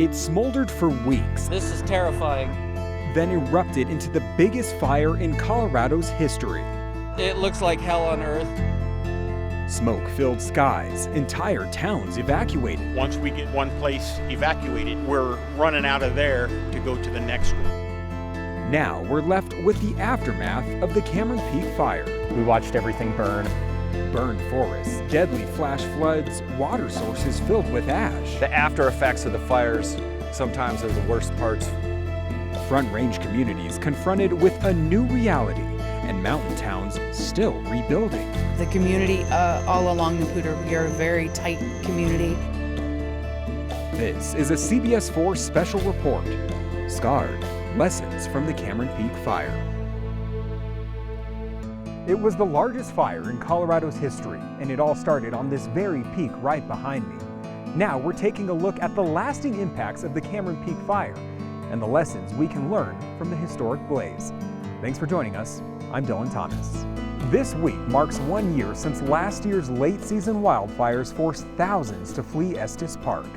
It smoldered for weeks, This is terrifying. then erupted into the biggest fire in Colorado's history. It looks like hell on earth. Smoke filled skies, entire towns evacuated. Once we get one place evacuated, we're running out of there to go to the next one. Now we're left with the aftermath of the Cameron Peak fire. We watched everything burn. Burned forests, deadly flash floods, water sources filled with ash. The after effects of the fires sometimes are the worst parts. Front Range communities confronted with a new reality, and mountain towns still rebuilding. The community all along the Poudre, we are a very tight community. This is a CBS 4 special report, Scarred: Lessons from the Cameron Peak Fire. It was the largest fire in Colorado's history, and it all started on this very peak right behind me. Now we're taking a look at the lasting impacts of the Cameron Peak fire and the lessons we can learn from the historic blaze. Thanks for joining us. I'm Dillon Thomas. This week marks 1 year since last year's late season wildfires forced thousands to flee Estes Park.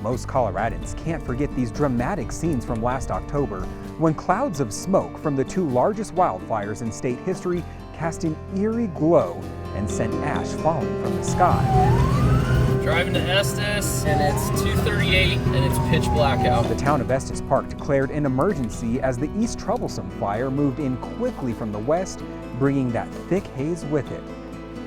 Most Coloradans can't forget these dramatic scenes from last October when clouds of smoke from the two largest wildfires in state history cast an eerie glow and sent ash falling from the sky. Driving to Estes, and it's 2:38, and it's pitch black out. The town of Estes Park declared an emergency as the East Troublesome fire moved in quickly from the west, bringing that thick haze with it.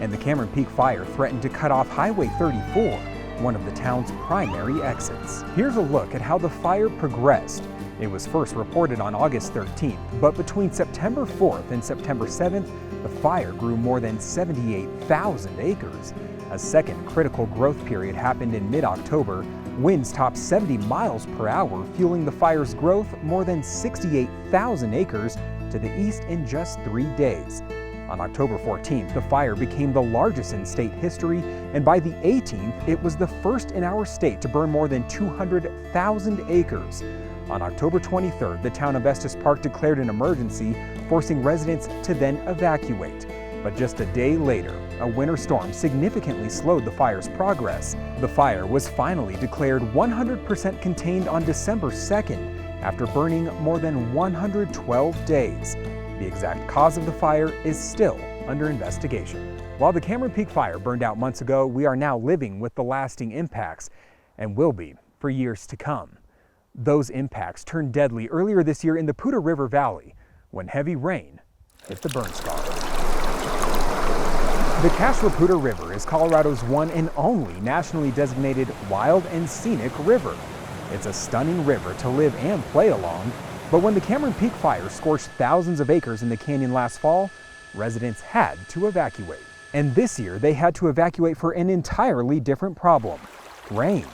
And the Cameron Peak fire threatened to cut off Highway 34, one of the town's primary exits. Here's a look at how the fire progressed. It was first reported on August 13th, but between September 4th and September 7th, the fire grew more than 78,000 acres. A second critical growth period happened in mid-October. Winds topped 70 miles per hour, fueling the fire's growth more than 68,000 acres to the east in just 3 days. On October 14th, the fire became the largest in state history, and by the 18th, it was the first in our state to burn more than 200,000 acres. On October 23rd, the town of Estes Park declared an emergency, forcing residents to then evacuate. But just a day later, a winter storm significantly slowed the fire's progress. The fire was finally declared 100% contained on December 2nd, after burning more than 112 days. The exact cause of the fire is still under investigation. While the Cameron Peak fire burned out months ago, we are now living with the lasting impacts, and will be for years to come. Those impacts turned deadly earlier this year in the Poudre River Valley when heavy rain hit the burn scar. The Castro Poudre River is Colorado's one and only nationally designated wild and scenic river. It's a stunning river to live and play along, but when the Cameron Peak fire scorched thousands of acres in the canyon last fall, residents had to evacuate. And this year they had to evacuate for an entirely different problem: rain.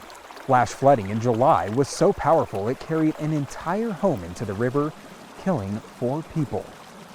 Flash flooding in July was so powerful it carried an entire home into the river, killing 4 people.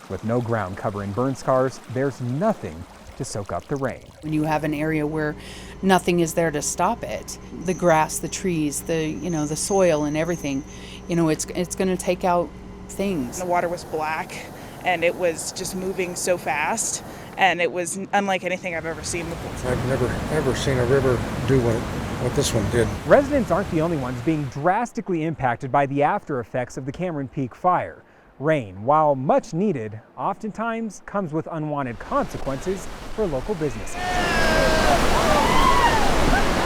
With no ground covering burn scars, there's nothing to soak up the rain. When you have an area where nothing is there to stop it, the grass, the trees, the soil and everything, it's going to take out things. The water was black and it was just moving so fast, and it was unlike anything I've ever seen before. I've never ever seen a river do what this one did. Residents aren't the only ones being drastically impacted by the after effects of the Cameron Peak fire. Rain, while much needed, oftentimes comes with unwanted consequences for local businesses.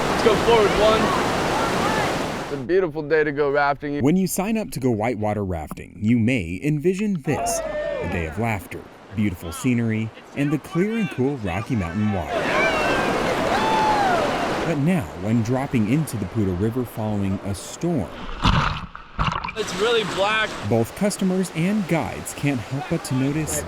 Let's go forward, one. It's a beautiful day to go rafting. When you sign up to go whitewater rafting, you may envision this: a day of laughter, beautiful scenery, and the clear and cool Rocky Mountain water. But now, when dropping into the Poudre River following a storm, It's really black. both customers and guides can't help but to notice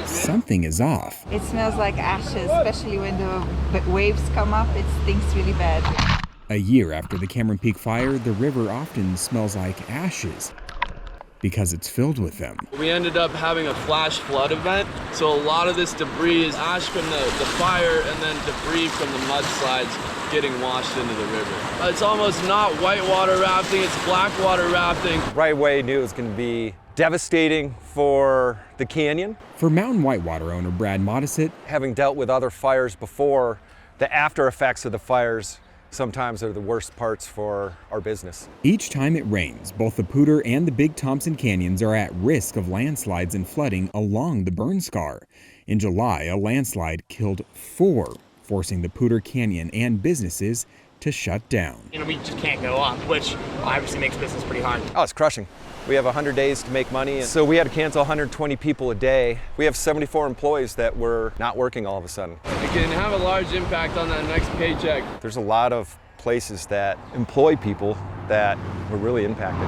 something is off. It smells like ashes, especially when the waves come up. It stinks really bad. A year after the Cameron Peak fire, the river often smells like ashes because it's filled with them. We ended up having a flash flood event, so a lot of this debris is ash from the fire and then debris from the mudslides getting washed into the river. It's almost not whitewater rafting, it's blackwater rafting. Right away knew it was going to be devastating for the canyon. For mountain whitewater owner Brad Modisett, Having dealt with other fires before, the after effects of the fires sometimes are the worst parts for our business. Each time it rains, both the Poudre and the Big Thompson Canyons are at risk of landslides and flooding along the burn scar. In July, a landslide killed 4, forcing the Poudre Canyon and businesses to shut down. We just can't go up, which obviously makes business pretty hard. Oh, it's crushing. We have 100 days to make money, and so we had to cancel 120 people a day. We have 74 employees that were not working all of a sudden. It can have a large impact on that next paycheck. There's a lot of places that employ people that were really impacted.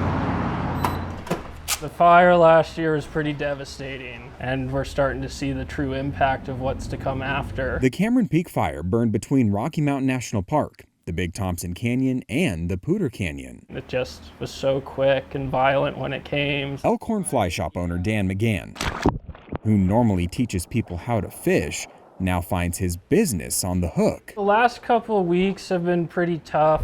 The fire last year was pretty devastating, and we're starting to see the true impact of what's to come after. The Cameron Peak Fire burned between Rocky Mountain National Park, the Big Thompson Canyon, and the Poudre Canyon. It just was so quick and violent when it came. Elkhorn Fly Shop owner Dan McGann, who normally teaches people how to fish, now finds his business on the hook. The last couple of weeks have been pretty tough.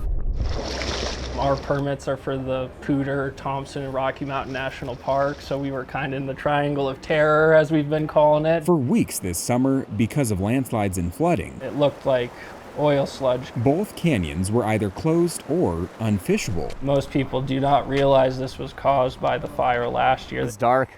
Our permits are for the Poudre, Thompson, and Rocky Mountain National Park, so we were kind of in the triangle of terror, as we've been calling it. For weeks this summer, because of landslides and flooding, It looked like oil sludge. both canyons were either closed or unfishable. Most people do not realize this was caused by the fire last year. It's dark.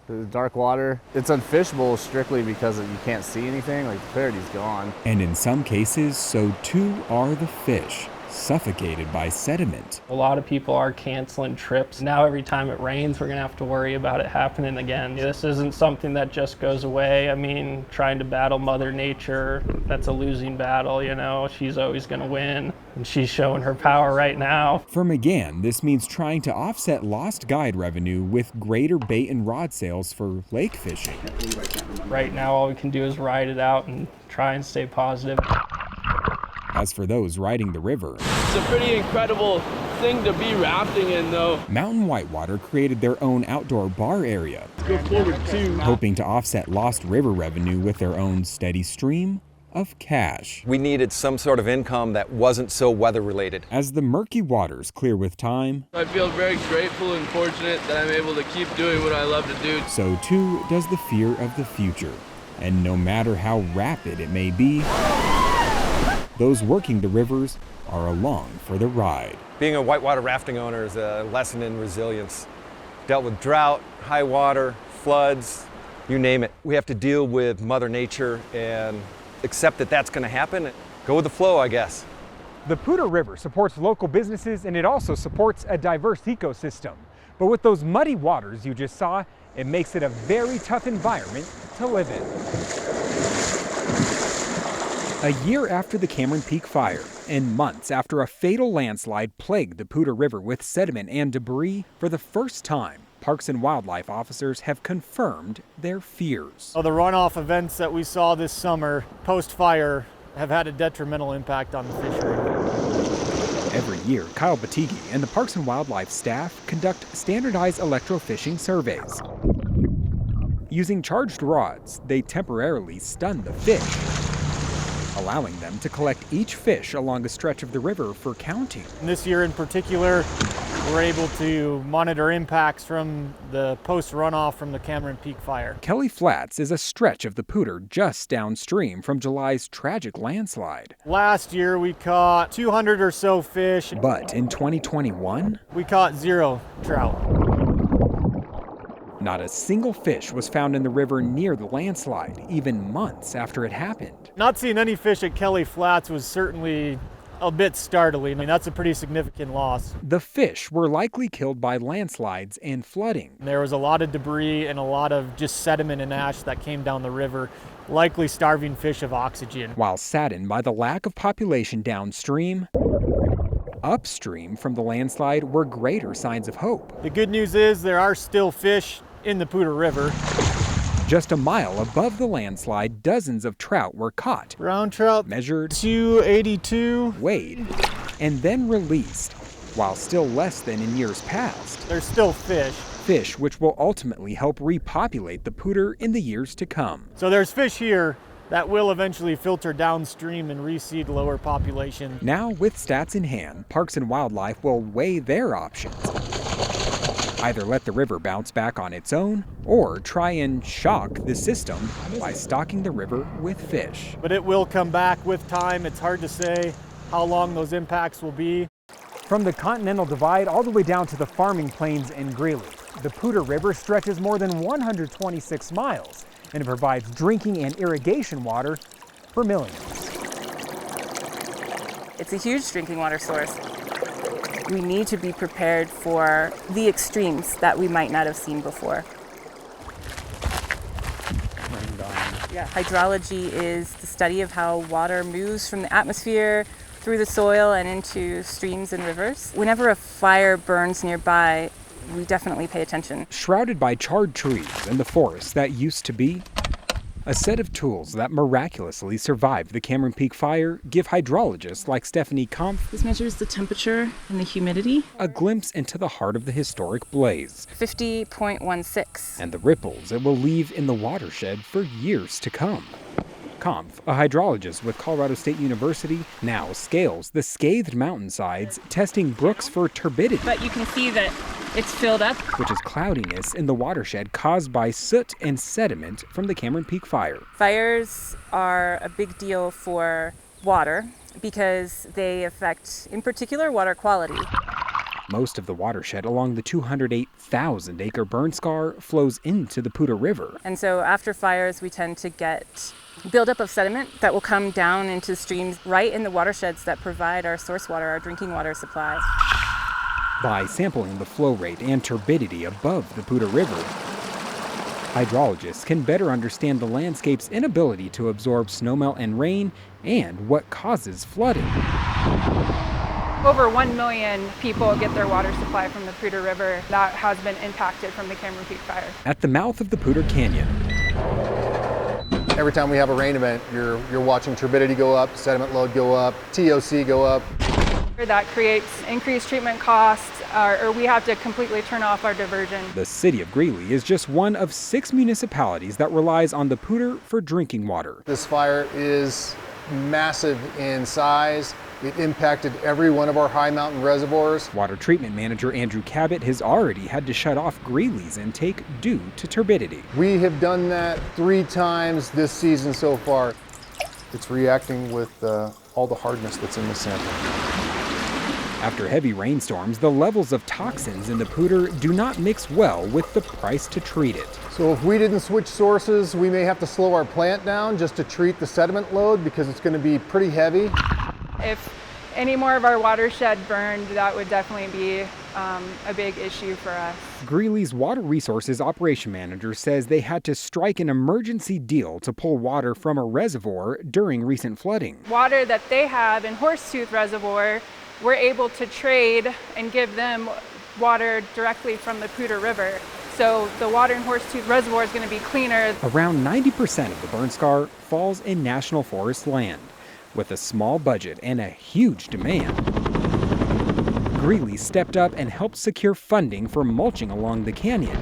There's dark water. It's unfishable strictly because you can't see anything. Like, the clarity's gone. And in some cases, so too are the fish, suffocated by sediment. A lot of people are canceling trips. Now every time it rains, we're gonna have to worry about it happening again. This isn't something that just goes away. I mean, trying to battle Mother Nature, that's a losing battle, She's always gonna win, and she's showing her power right now. For McGann, this means trying to offset lost guide revenue with greater bait and rod sales for lake fishing. Right now, all we can do is ride it out and try and stay positive. As for those riding the river, It's a pretty incredible thing to be rafting in, though. Mountain Whitewater created their own outdoor bar area, hoping to offset lost river revenue with their own steady stream of cash. We needed some sort of income that wasn't so weather related. As the murky waters clear with time, I feel very grateful and fortunate that I'm able to keep doing what I love to do. so too does the fear of the future. And no matter how rapid it may be, those working the rivers are along for the ride. Being a whitewater rafting owner is a lesson in resilience. Dealt with drought, high water, floods, you name it. We have to deal with Mother Nature and accept that that's going to happen. Go with the flow, I guess. The Poudre River supports local businesses, and it also supports a diverse ecosystem. But with those muddy waters you just saw, it makes it a very tough environment to live in. A year after the Cameron Peak Fire, and months after a fatal landslide plagued the Poudre River with sediment and debris, for the first time, Parks and Wildlife officers have confirmed their fears. The runoff events that we saw this summer post-fire have had a detrimental impact on the fishery. Every year, Kyle Batigi and the Parks and Wildlife staff conduct standardized electrofishing surveys. Using charged rods, they temporarily stun the fish, allowing them to collect each fish along a stretch of the river for counting. This year in particular, we're able to monitor impacts from the post-runoff from the Cameron Peak Fire. Kelly Flats is a stretch of the Poudre just downstream from July's tragic landslide. Last year we caught 200 or so fish. But in 2021, we caught 0 trout. Not a single fish was found in the river near the landslide, even months after it happened. Not seeing any fish at Kelly Flats was certainly a bit startling. I mean, that's a pretty significant loss. The fish were likely killed by landslides and flooding. There was a lot of debris and a lot of just sediment and ash that came down the river, likely starving fish of oxygen. While saddened by the lack of population downstream, upstream from the landslide were greater signs of hope. The good news is there are still fish in the Poudre River. Just a mile above the landslide, dozens of trout were caught. Brown trout measured, 282, weighed, and then released, while still less than in years past. There's still fish. Fish which will ultimately help repopulate the Poudre in the years to come. So there's fish here that will eventually filter downstream and reseed lower population. Now, with stats in hand, Parks and Wildlife will weigh their options. Either let the river bounce back on its own, or try and shock the system by stocking the river with fish. But it will come back with time. It's hard to say how long those impacts will be. From the Continental Divide all the way down to the farming plains in Greeley, the Poudre River stretches more than 126 miles, and it provides drinking and irrigation water for millions. It's a huge drinking water source. We need to be prepared for the extremes that we might not have seen before. Yeah, hydrology is the study of how water moves from the atmosphere through the soil and into streams and rivers. Whenever a fire burns nearby, we definitely pay attention. Shrouded by charred trees and the forest that used to be, a set of tools that miraculously survived the Cameron Peak fire give hydrologists like Stephanie Kampf This measures the temperature and the humidity. a glimpse into the heart of the historic blaze 50.16. and the ripples it will leave in the watershed for years to come. Kampf, a hydrologist with Colorado State University, now scales the scathed mountainsides, testing brooks for turbidity. But you can see that it's filled up, which is cloudiness in the watershed caused by soot and sediment from the Cameron Peak fire. Fires are a big deal for water because they affect, in particular, water quality. Most of the watershed along the 208,000-acre burn scar flows into the Poudre River. And so after fires, we tend to get buildup of sediment that will come down into streams right in the watersheds that provide our source water, our drinking water supply. By sampling the flow rate and turbidity above the Poudre River, hydrologists can better understand the landscape's inability to absorb snowmelt and rain and what causes flooding. Over 1 million people get their water supply from the Poudre River that has been impacted from the Cameron Peak fire. At the mouth of the Poudre Canyon, every time we have a rain event, you're watching turbidity go up, sediment load go up, TOC go up. That creates increased treatment costs, or we have to completely turn off our diversion. the city of Greeley is just one of 6 municipalities that relies on the Poudre for drinking water. This fire is massive in size. It impacted every one of our high mountain reservoirs. Water treatment manager Andrew Cabot has already had to shut off Greeley's intake due to turbidity. We have done that 3 times this season so far. It's reacting with all the hardness that's in the sample. After heavy rainstorms, the levels of toxins in the Poudre do not mix well with the price to treat it. So if we didn't switch sources, we may have to slow our plant down just to treat the sediment load because it's going to be pretty heavy. If any more of our watershed burned, that would definitely be a big issue for us. Greeley's Water Resources Operation Manager says they had to strike an emergency deal to pull water from a reservoir during recent flooding. Water that they have in Horsetooth Reservoir, we're able to trade and give them water directly from the Poudre River. So the water in Horsetooth Reservoir is going to be cleaner. Around 90% of the burn scar falls in national forest land. With a small budget and a huge demand, Greeley stepped up and helped secure funding for mulching along the canyon,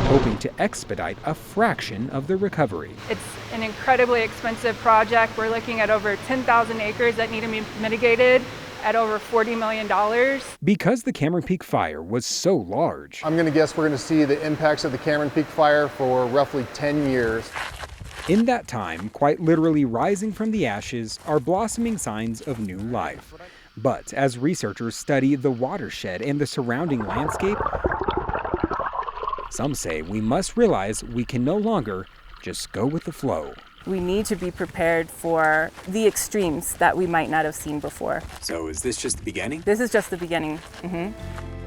hoping to expedite a fraction of the recovery. It's an incredibly expensive project. We're looking at over 10,000 acres that need to be mitigated at over $40 million. Because the Cameron Peak fire was so large, I'm going to guess we're going to see the impacts of the Cameron Peak fire for roughly 10 years. In that time, quite literally rising from the ashes are blossoming signs of new life. But as researchers study the watershed and the surrounding landscape, some say we must realize we can no longer just go with the flow. We need to be prepared for the extremes that we might not have seen before. So is this just the beginning? This is just the beginning.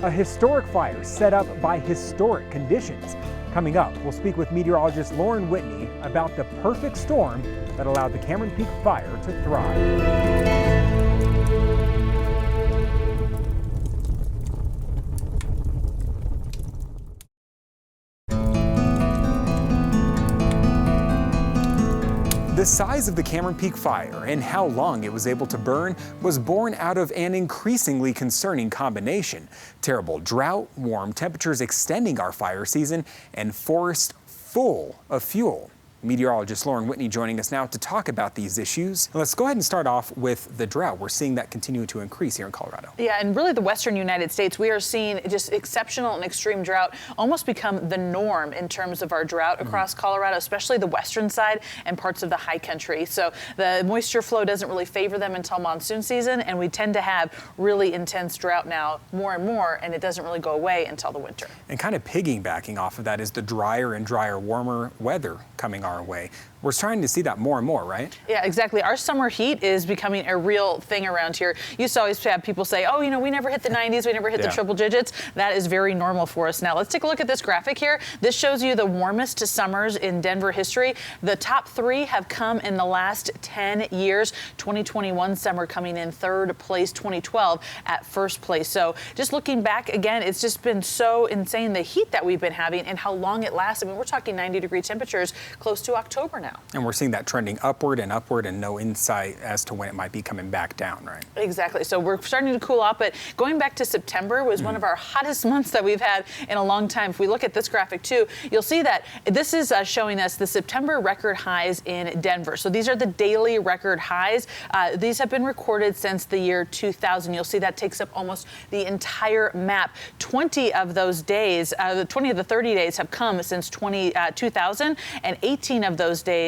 A historic fire set up by historic conditions. Coming up, we'll speak with meteorologist Lauren Whitney about the perfect storm that allowed the Cameron Peak fire to thrive. The size of the Cameron Peak fire and how long it was able to burn was born out of an increasingly concerning combination: terrible drought, warm temperatures extending our fire season, and forests full of fuel. Meteorologist Lauren Whitney joining us now to talk about these issues. Let's go ahead and start off with the drought. We're seeing that continue to increase here in Colorado. Yeah, and really the western United States, we are seeing just exceptional and extreme drought almost become the norm in terms of our drought across Colorado, especially the western side and parts of the high country. So the moisture flow doesn't really favor them until monsoon season, and we tend to have really intense drought now more and more, and it doesn't really go away until the winter. And kind of piggybacking off of that is the drier and drier, warmer weather coming our way. We're starting to see that more and more, right? Yeah, exactly. Our summer heat is becoming a real thing around here. You used to always have people say, oh, we never hit the 90s, we never hit the triple digits. That is very normal for us now. Let's take a look at this graphic here. This shows you the warmest summers in Denver history. The top 3 have come in the last 10 years. 2021 summer coming in 3rd place, 2012 at 1st place. So just looking back again, it's just been so insane, the heat that we've been having and how long it lasts. I mean, we're talking 90-degree temperatures close to October now. And we're seeing that trending upward and no insight as to when it might be coming back down, right? Exactly. So we're starting to cool off, but going back to September was one of our hottest months that we've had in a long time. If we look at this graphic too, you'll see that this is showing us the September record highs in Denver. So these are the daily record highs. These have been recorded since the year 2000. You'll see that takes up almost the entire map. 20 of those days, 20 of the 30 days have come since 2000, and 18 of those days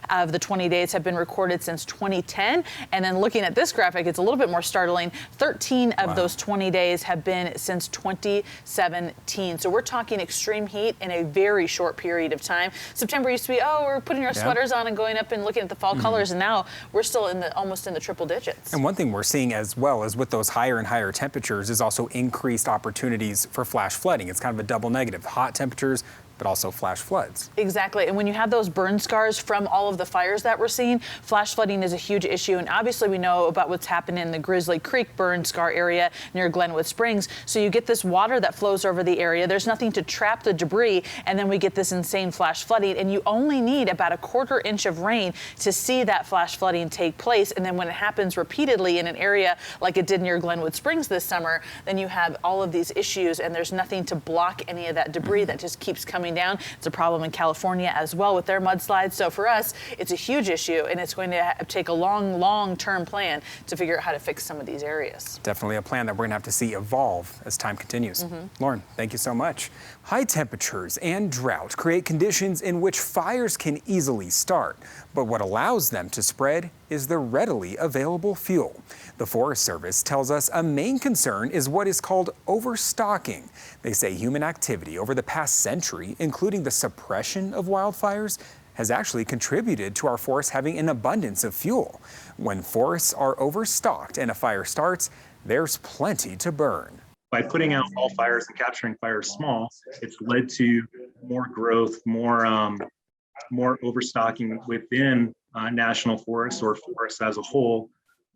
of the 20 days have been recorded since 2010. And then looking at this graphic, it's a little bit more startling. 13 of those 20 days have been since 2017. So we're talking extreme heat in a very short period of time. September used to be, we're putting our sweaters on and going up and looking at the fall colors, and now we're still almost in the triple digits. And one thing we're seeing as well is with those higher and higher temperatures is also increased opportunities for flash flooding. It's kind of a double negative. Hot temperatures, but also flash floods. Exactly. And when you have those burn scars from all of the fires that we're seeing, flash flooding is a huge issue. And obviously we know about what's happened in the Grizzly Creek burn scar area near Glenwood Springs. So you get this water that flows over the area. There's nothing to trap the debris. And then we get this insane flash flooding. And you only need about a 1/4 inch of rain to see that flash flooding take place. And then when it happens repeatedly in an area like it did near Glenwood Springs this summer, then you have all of these issues and there's nothing to block any of that debris that just keeps coming down. It's a problem in California as well with their mudslides. So for us, it's a huge issue, and it's going to take a long-term plan to figure out how to fix some of these areas. Definitely a plan that we're going to have to see evolve as time continues. Lauren, thank you so much. High temperatures and drought create conditions in which fires can easily start, but what allows them to spread is the readily available fuel. The Forest Service tells us a main concern is what is called overstocking. They say human activity over the past century, including the suppression of wildfires, has actually contributed to our forests having an abundance of fuel. When forests are overstocked and a fire starts, there's plenty to burn. By putting out all fires and capturing fires small, it's led to more growth, more overstocking within national forests or forests as a whole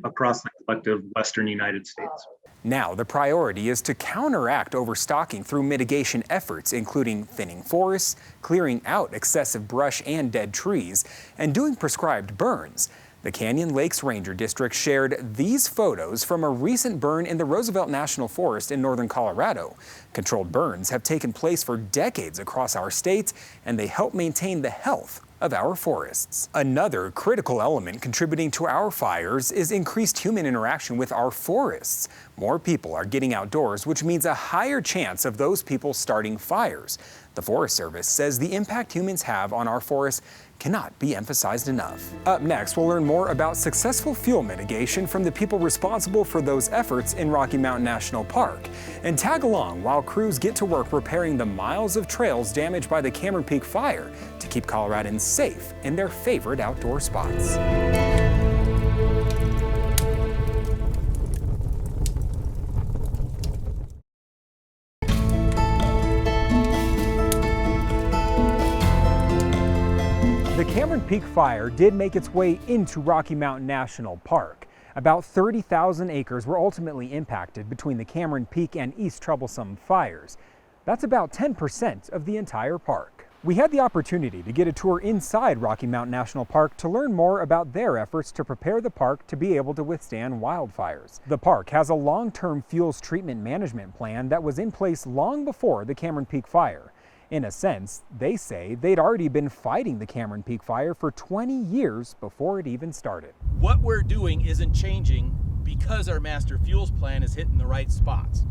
across the collective western United States. Now, the priority is to counteract overstocking through mitigation efforts, including thinning forests, clearing out excessive brush and dead trees, and doing prescribed burns. The Canyon Lakes Ranger District shared these photos from a recent burn in the Roosevelt National Forest in northern Colorado. Controlled burns have taken place for decades across our state, and they help maintain the health of our forests. Another critical element contributing to our fires is increased human interaction with our forests. More people are getting outdoors, which means a higher chance of those people starting fires. The Forest Service says the impact humans have on our forests cannot be emphasized enough. Up next, we'll learn more about successful fuel mitigation from the people responsible for those efforts in Rocky Mountain National Park. And tag along while crews get to work repairing the miles of trails damaged by the Cameron Peak fire to keep Coloradans safe in their favorite outdoor spots. The Cameron Peak fire did make its way into Rocky Mountain National Park. About 30,000 acres were ultimately impacted between the Cameron Peak and East Troublesome fires. That's about 10% of the entire park. We had the opportunity to get a tour inside Rocky Mountain National Park to learn more about their efforts to prepare the park to be able to withstand wildfires. The park has a long-term fuels treatment management plan that was in place long before the Cameron Peak fire. In a sense, they say they'd already been fighting the Cameron Peak Fire for 20 years before it even started. What we're doing isn't changing because our master fuels plan is hitting the right spots.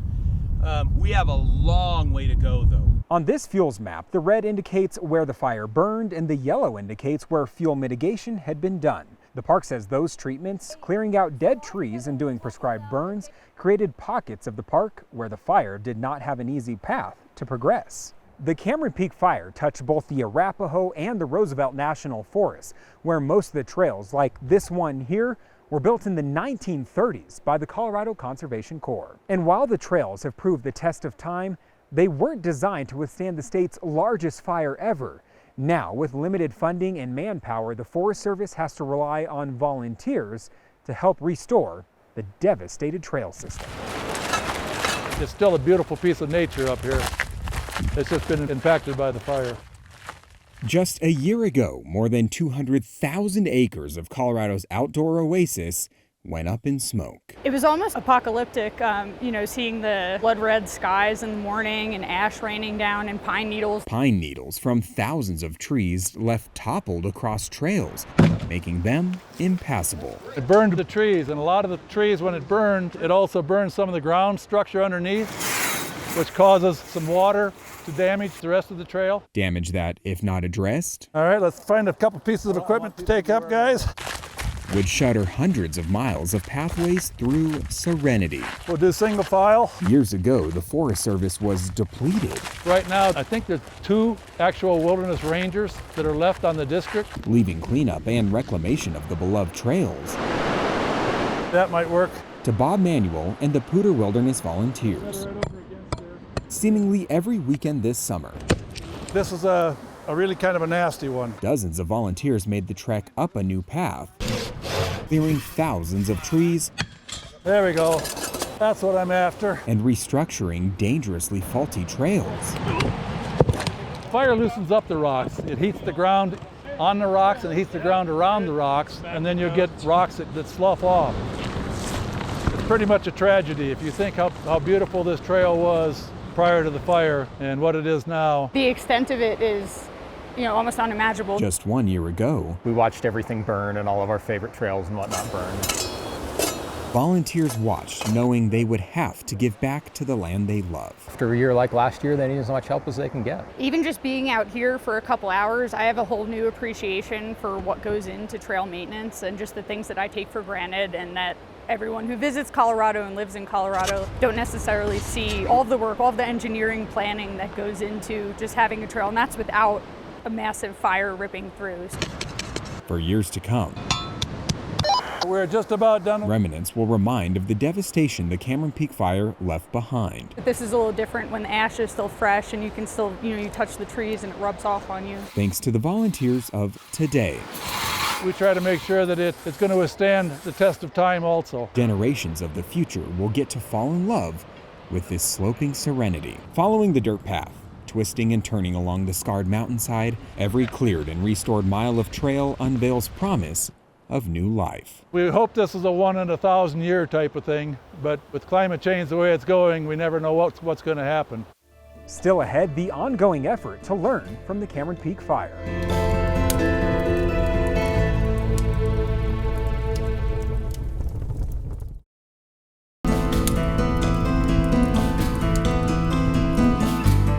We have a long way to go, though. On this fuels map, the red indicates where the fire burned and the yellow indicates where fuel mitigation had been done. The park says those treatments, clearing out dead trees and doing prescribed burns, created pockets of the park where the fire did not have an easy path to progress. The Cameron Peak Fire touched both the Arapahoe and the Roosevelt National Forest, where most of the trails, like this one here, were built in the 1930s by the Colorado Conservation Corps. And while the trails have proved the test of time, they weren't designed to withstand the state's largest fire ever. Now, with limited funding and manpower, the Forest Service has to rely on volunteers to help restore the devastated trail system. It's still a beautiful piece of nature up here. It's just been impacted by the fire. Just a year ago, more than 200,000 acres of Colorado's outdoor oasis went up in smoke. It was almost apocalyptic, seeing the blood red skies in the morning and ash raining down and pine needles. Pine needles from thousands of trees left toppled across trails, making them impassable. It burned the trees, and a lot of the trees, when it burned, it also burned some of the ground structure underneath, which causes some water to damage the rest of the trail. Damage that, if not addressed, all right, let's find a couple pieces of equipment to take up, guys. Would shutter hundreds of miles of pathways through serenity. We'll do single file. Years ago, the Forest Service was depleted. Right now, I think there's 2 actual wilderness rangers that are left on the district. Leaving cleanup and reclamation of the beloved trails. That might work. To Bob Manuel and the Poudre Wilderness Volunteers. Seemingly every weekend this summer. This is a really kind of a nasty one. Dozens of volunteers made the trek up a new path, clearing thousands of trees. There we go. That's what I'm after. And restructuring dangerously faulty trails. Fire loosens up the rocks. It heats the ground on the rocks and it heats the ground around the rocks, and then you'll get rocks that slough off. It's pretty much a tragedy if you think how beautiful this trail was prior to the fire and what it is now. The extent of it is, almost unimaginable. Just 1 year ago, we watched everything burn and all of our favorite trails and whatnot burn. Volunteers watched, knowing they would have to give back to the land they love. After a year like last year, they need as much help as they can get. Even just being out here for a couple hours, I have a whole new appreciation for what goes into trail maintenance and just the things that I take for granted, and that everyone who visits Colorado and lives in Colorado don't necessarily see all of the work, all of the engineering planning that goes into just having a trail, and that's without a massive fire ripping through. For years to come, we're just about done. Remnants will remind of the devastation the Cameron Peak Fire left behind. This is a little different when the ash is still fresh and you can still, you touch the trees and it rubs off on you. Thanks to the volunteers of today. We try to make sure that it's going to withstand the test of time also. Generations of the future will get to fall in love with this sloping serenity. Following the dirt path, twisting and turning along the scarred mountainside, every cleared and restored mile of trail unveils promise of new life. We hope this is a 1 in 1,000 year type of thing, but with climate change the way it's going, we never know what's going to happen. Still ahead, the ongoing effort to learn from the Cameron Peak Fire.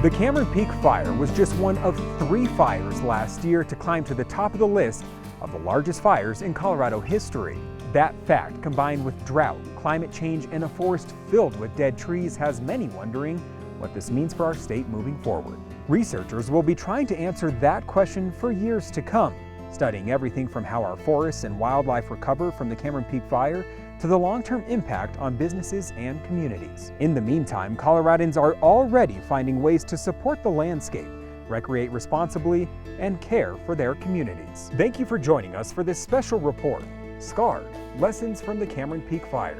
The Cameron Peak Fire was just one of 3 fires last year to climb to the top of the list of the largest fires in Colorado history. That fact, combined with drought, climate change, and a forest filled with dead trees, has many wondering what this means for our state moving forward. Researchers will be trying to answer that question for years to come, studying everything from how our forests and wildlife recover from the Cameron Peak Fire to the long-term impact on businesses and communities. In the meantime, Coloradans are already finding ways to support the landscape, recreate responsibly, and care for their communities. Thank you for joining us for this special report, Scarred: Lessons from the Cameron Peak Fire.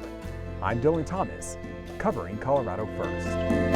I'm Dillon Thomas, covering Colorado First.